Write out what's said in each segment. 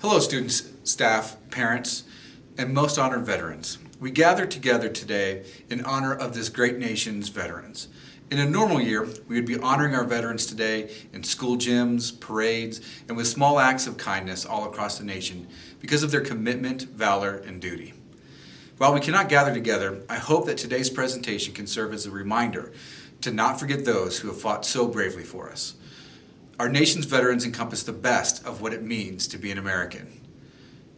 Hello students, staff, parents, and most honored veterans. We gather together today in honor of this great nation's veterans. In a normal year, we would be honoring our veterans today in school gyms, parades, and with small acts of kindness all across the nation because of their commitment, valor, and duty. While we cannot gather together, I hope that today's presentation can serve as a reminder to not forget those who have fought so bravely for us. Our nation's veterans encompass the best of what it means to be an American.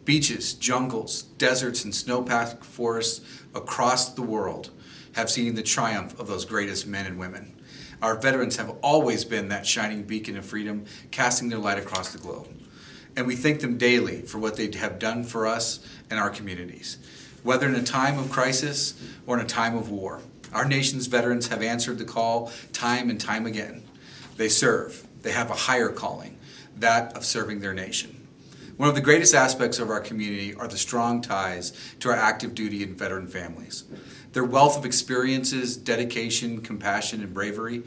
Beaches, jungles, deserts, and snow-packed forests across the world have seen the triumph of those greatest men and women. Our veterans have always been that shining beacon of freedom, casting their light across the globe. And we thank them daily for what they have done for us and our communities. Whether in a time of crisis or in a time of war, our nation's veterans have answered the call time and time again. They serve. They have a higher calling, that of serving their nation. One of the greatest aspects of our community are the strong ties to our active duty and veteran families. Their wealth of experiences, dedication, compassion, and bravery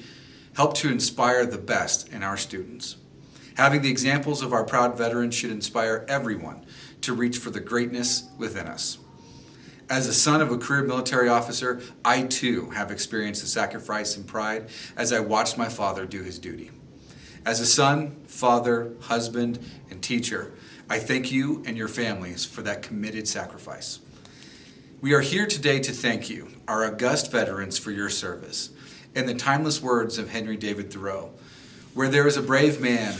help to inspire the best in our students. Having the examples of our proud veterans should inspire everyone to reach for the greatness within us. As a son of a career military officer, I too have experienced the sacrifice and pride as I watched my father do his duty. As a son, father, husband, and teacher, I thank you and your families for that committed sacrifice. We are here today to thank you, our august veterans, for your service. In the timeless words of Henry David Thoreau, where there is a brave man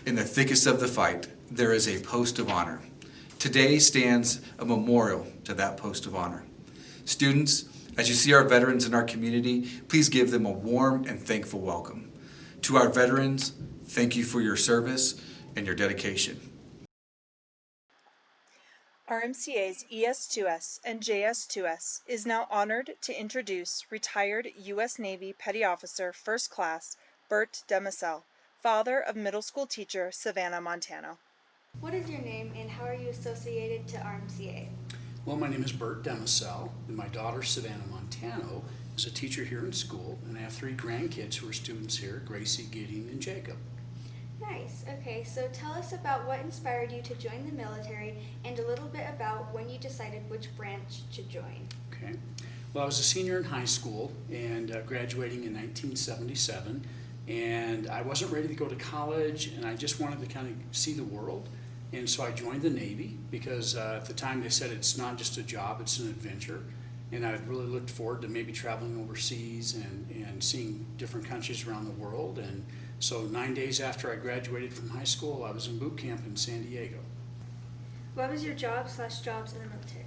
in the thickest of the fight, there is a post of honor. Today stands a memorial to that post of honor. Students, as you see our veterans in our community, please give them a warm and thankful welcome. To our veterans, thank you for your service and your dedication. RMCA's ES2S and JS2S is now honored to introduce retired U.S. Navy Petty Officer First Class Bert Demicell, father of middle school teacher Savannah Montano. What is your name and how are you associated to RMCA? Well, my name is Bert Demicell, and my daughter Savannah Montano is a teacher here in school, and I have 3 grandkids who are students here, Gracie, Gideon, and Jacob. Nice. Okay, so tell us about what inspired you to join the military and a little bit about when you decided which branch to join. Okay. Well, I was a senior in high school and graduating in 1977, and I wasn't ready to go to college, and I just wanted to kind of see the world. And so I joined the Navy because at the time they said it's not just a job, it's an adventure. And I really looked forward to maybe traveling overseas and seeing different countries around the world. And so 9 days after I graduated from high school, I was in boot camp in San Diego. What was your job/jobs in the military?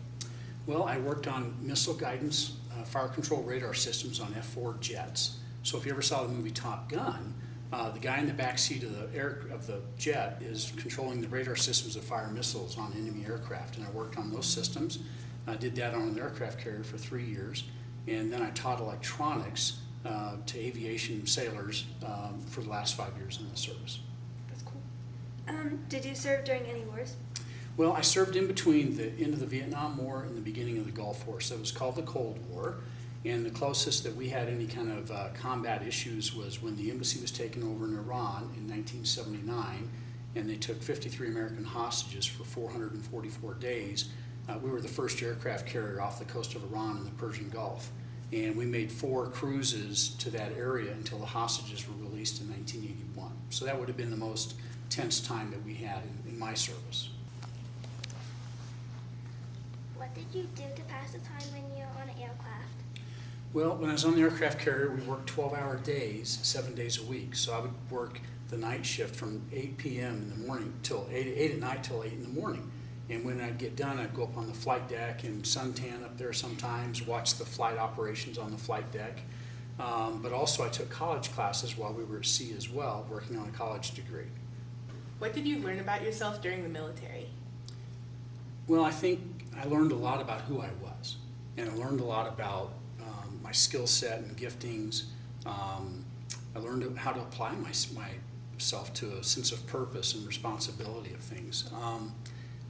Well, I worked on missile guidance, fire control radar systems on F-4 jets. So if you ever saw the movie Top Gun, the guy in the back seat of the jet is controlling the radar systems of fire missiles on enemy aircraft, and I worked on those systems. I did that on an aircraft carrier for 3 years, and then I taught electronics to aviation sailors for the last 5 years in the service. That's cool. Did you serve during any wars? Well, I served in between the end of the Vietnam War and the beginning of the Gulf War, so it was called the Cold War. And the closest that we had any kind of combat issues was when the embassy was taken over in Iran in 1979, and they took 53 American hostages for 444 days. We were the first aircraft carrier off the coast of Iran in the Persian Gulf, and we made 4 cruises to that area until the hostages were released in 1981. So that would have been the most tense time that we had in my service. What did you do to pass the time when you were on an aircraft? Well, when I was on the aircraft carrier, we worked 12-hour days, 7 days a week. So I would work the night shift from 8 p.m. in the morning till 8 at night till 8 in the morning. And when I'd get done, I'd go up on the flight deck and suntan up there sometimes, watch the flight operations on the flight deck. But also I took college classes while we were at sea as well, working on a college degree. What did you learn about yourself during the military? Well, I think I learned a lot about who I was, and I learned a lot about my skill set and giftings. I learned how to apply myself to a sense of purpose and responsibility of things.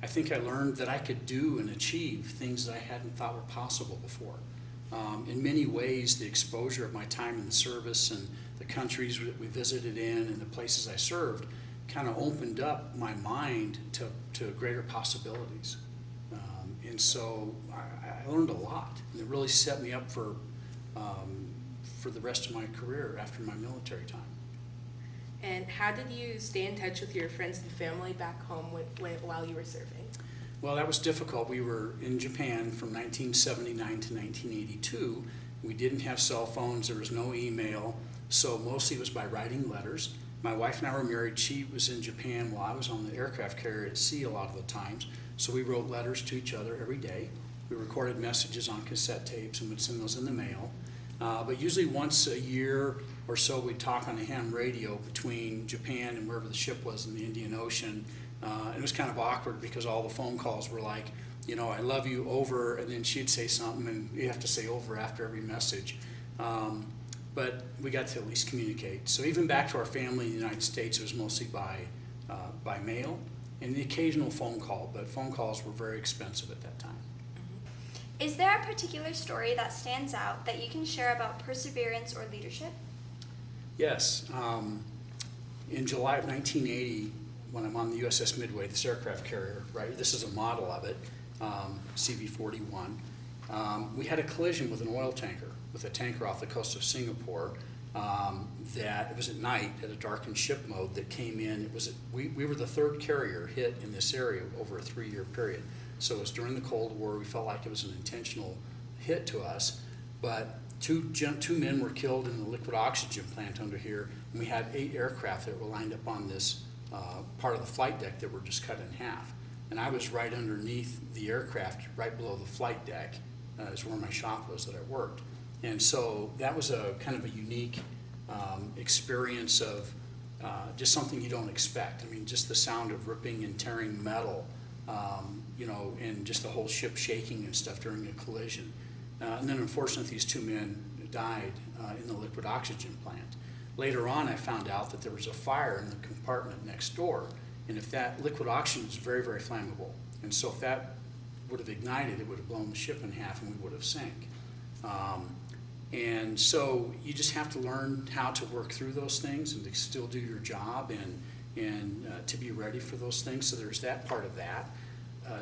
I think I learned that I could do and achieve things that I hadn't thought were possible before. In many ways, the exposure of my time in the service and the countries that we visited in and the places I served kind of opened up my mind to greater possibilities. And so I learned a lot, and it really set me up for the rest of my career after my military time. And how did you stay in touch with your friends and family back home while you were serving? Well, that was difficult. We were in Japan from 1979 to 1982. We didn't have cell phones, there was no email, so mostly it was by writing letters. My wife and I were married. She was in Japan while I was on the aircraft carrier at sea a lot of the times, so we wrote letters to each other every day. We recorded messages on cassette tapes and would send those in the mail. But usually once a year or so we'd talk on the ham radio between Japan and wherever the ship was in the Indian Ocean. And it was kind of awkward because all the phone calls were like, you know, I love you, over, and then she'd say something and you have to say over after every message. But we got to at least communicate. So even back to our family in the United States, it was mostly by mail and the occasional phone call, but phone calls were very expensive at that time. Is there a particular story that stands out that you can share about perseverance or leadership? Yes. In July of 1980, when I'm on the USS Midway, this aircraft carrier, right, this is a model of it, CV-41, we had a collision with an oil tanker, with a tanker off the coast of Singapore. That it was at night at a darkened ship mode that came in. We were the third carrier hit in this area over a 3-year period. So it was during the Cold War. We felt like it was an intentional hit to us, but two men were killed in the liquid oxygen plant under here, and we had 8 aircraft that were lined up on this part of the flight deck that were just cut in half. And I was right underneath the aircraft, right below the flight deck, is where my shop was that I worked. And so that was a kind of a unique experience of just something you don't expect. I mean, just the sound of ripping and tearing metal, you know, and just the whole ship shaking and stuff during a collision. And then unfortunately these 2 men died in the liquid oxygen plant. Later on I found out that there was a fire in the compartment next door, and if that liquid oxygen is very, very flammable, and so if that would have ignited, it would have blown the ship in half and we would have sank. And so you just have to learn how to work through those things and to still do your job and to be ready for those things. So there's that part of that.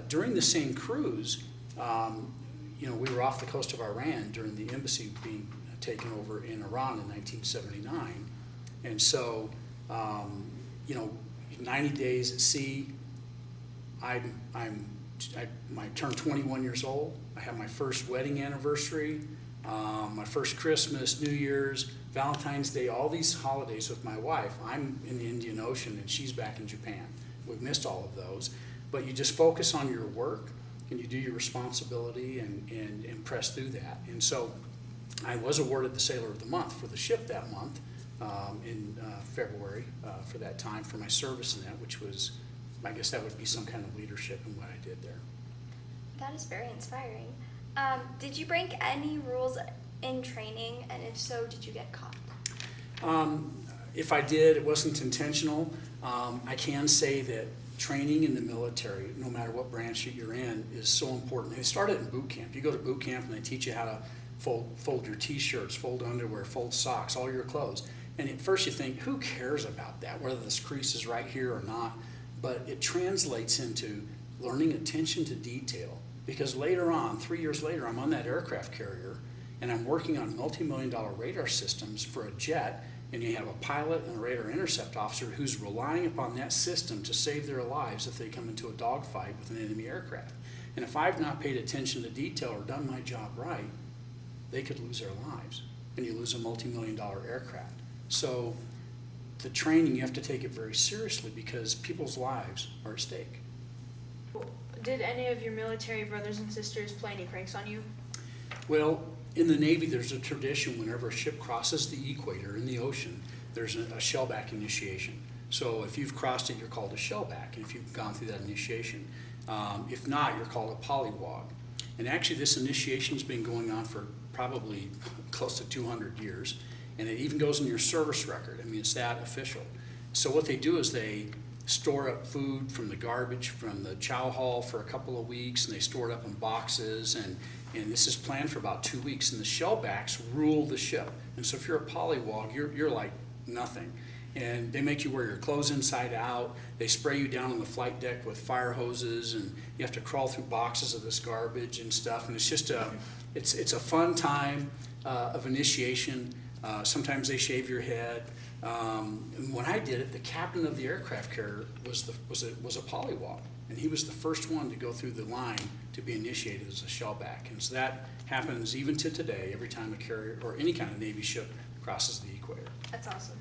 During the same cruise, you know, we were off the coast of Iran during the embassy being taken over in Iran in 1979. And so, you know, 90 days at sea, I turned 21 years old. I had my first wedding anniversary, my first Christmas, New Year's, Valentine's Day, all these holidays with my wife. I'm in the Indian Ocean and she's back in Japan. We've missed all of those. But you just focus on your work and you do your responsibility and press through that. And so I was awarded the Sailor of the Month for the ship that month in February for that time for my service in that, which was, I guess that would be some kind of leadership in what I did there. That is very inspiring. Did you break any rules in training, and if so, did you get caught? If I did, it wasn't intentional. I can say that training in the military, no matter what branch you're in, is so important. It started in boot camp. You go to boot camp and they teach you how to fold your t-shirts, fold underwear, fold socks, all your clothes. And at first you think, who cares about that, whether this crease is right here or not? But it translates into learning attention to detail. Because later on, 3 years later, I'm on that aircraft carrier and I'm working on multi-million-dollar radar systems for a jet, and you have a pilot and a radar intercept officer who's relying upon that system to save their lives if they come into a dogfight with an enemy aircraft. And if I've not paid attention to detail or done my job right, they could lose their lives, and you lose a multi-million-dollar aircraft. So the training, you have to take it very seriously because people's lives are at stake. Did any of your military brothers and sisters play any pranks on you? Well, in the Navy, there's a tradition whenever a ship crosses the equator in the ocean, there's a shellback initiation. So if you've crossed it, you're called a shellback, and if you've gone through that initiation. If not, you're called a polywog. And actually, this initiation's been going on for probably close to 200 years, and it even goes in your service record. I mean, it's that official. So what they do is they store up food from the garbage from the chow hall for a couple of weeks, and they store it up in boxes, and this is planned for about 2 weeks, and the shellbacks rule the ship. And so if you're a polywog, you're like nothing. And they make you wear your clothes inside out. They spray you down on the flight deck with fire hoses, and you have to crawl through boxes of this garbage and stuff. And it's just it's a fun time of initiation. Sometimes they shave your head. And when I did it, the captain of the aircraft carrier was a polywog, and he was the first one to go through the line to be initiated as a shellback. And so that happens even to today, every time a carrier or any kind of Navy ship crosses the equator. That's awesome.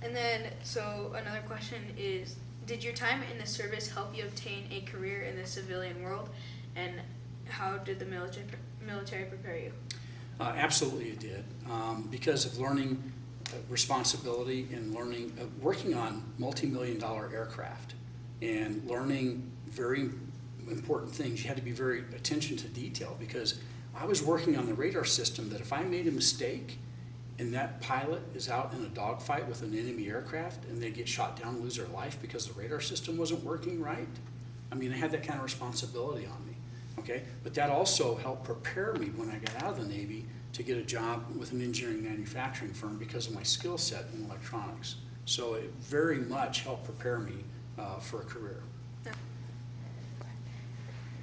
And then, so another question is, did your time in the service help you obtain a career in the civilian world, and how did the military prepare you? Absolutely it did, because of learning responsibility and learning, working on multi-million-dollar aircraft and learning very important things. You had to be very attention to detail, because I was working on the radar system that if I made a mistake and that pilot is out in a dogfight with an enemy aircraft and they get shot down and lose their life because the radar system wasn't working right, I mean, I had that kind of responsibility on me, okay? But that also helped prepare me when I got out of the Navy to get a job with an engineering manufacturing firm because of my skill set in electronics. So it very much helped prepare me for a career.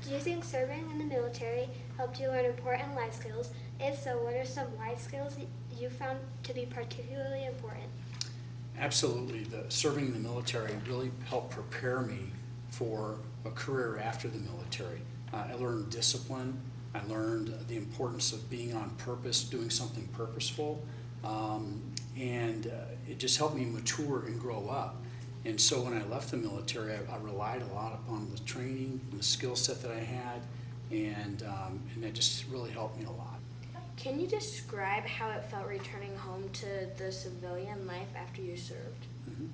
Do you think serving in the military helped you learn important life skills? If so, what are some life skills you found to be particularly important? Absolutely. Serving in the military really helped prepare me for a career after the military. I learned discipline. I learned the importance of being on purpose, doing something purposeful, and it just helped me mature and grow up. And so when I left the military, I relied a lot upon the training and the skill set that I had, and that just really helped me a lot. Can you describe how it felt returning home to the civilian life after you served? Mm-hmm.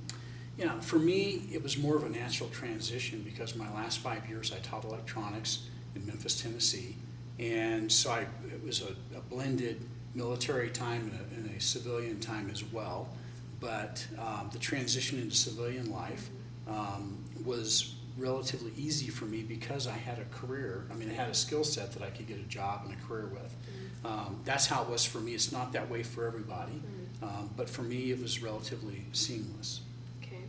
Yeah, for me, it was more of a natural transition because my last 5 years I taught electronics in Memphis, Tennessee. And so it was a blended military time and a civilian time as well. But the transition into civilian life was relatively easy for me because I had a career. I mean, I had a skill set that I could get a job and a career with. That's how it was for me. It's not that way for everybody. But for me, it was relatively seamless. Okay.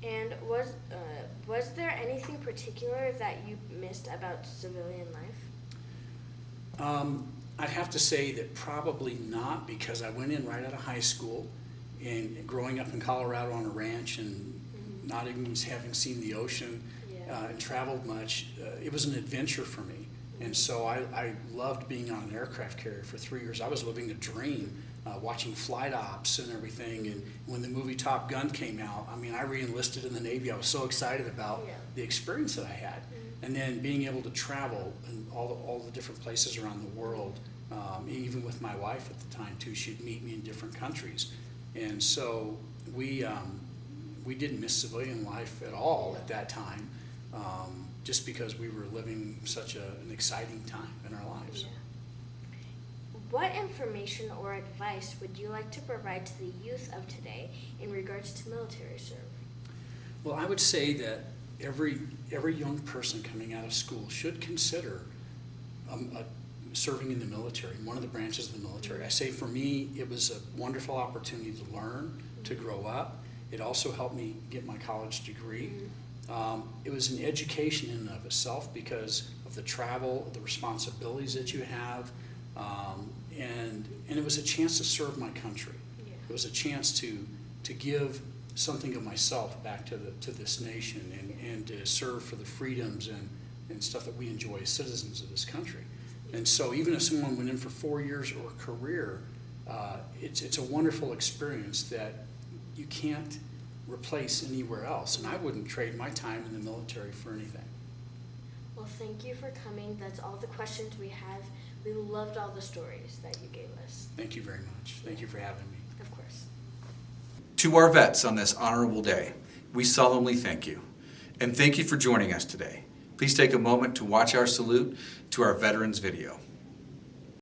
And was there anything particular that you missed about civilian life? I'd have to say that probably not, because I went in right out of high school, and growing up in Colorado on a ranch and not even having seen the ocean and traveled much, it was an adventure for me. And so I loved being on an aircraft carrier for 3 years. I was living a dream, watching flight ops and everything. And when the movie Top Gun came out, I mean, I re-enlisted in the Navy. I was so excited about the experience that I had. And then being able to travel and all the different places around the world, even with my wife at the time too, she'd meet me in different countries. And so we didn't miss civilian life at all at that time, just because we were living such an exciting time in our lives. Yeah. What information or advice would you like to provide to the youth of today in regards to military service? Well, I would say that every young person coming out of school should consider serving in the military, one of the branches of the military. I say for me, it was a wonderful opportunity to learn, to grow up. It also helped me get my college degree. It was an education in and of itself because of the travel, the responsibilities that you have, and it was a chance to serve my country. It was a chance to give something of myself back to this nation and to serve for the freedoms and stuff that we enjoy as citizens of this country. And so even if someone went in for 4 years or a career, it's a wonderful experience that you can't replace anywhere else. And I wouldn't trade my time in the military for anything. Well, thank you for coming. That's all the questions we have. We loved all the stories that you gave us. Thank you very much. Thank you for having me. Of course. To our vets on this honorable day, we solemnly thank you. And thank you for joining us today. Please take a moment to watch our salute to our veterans video.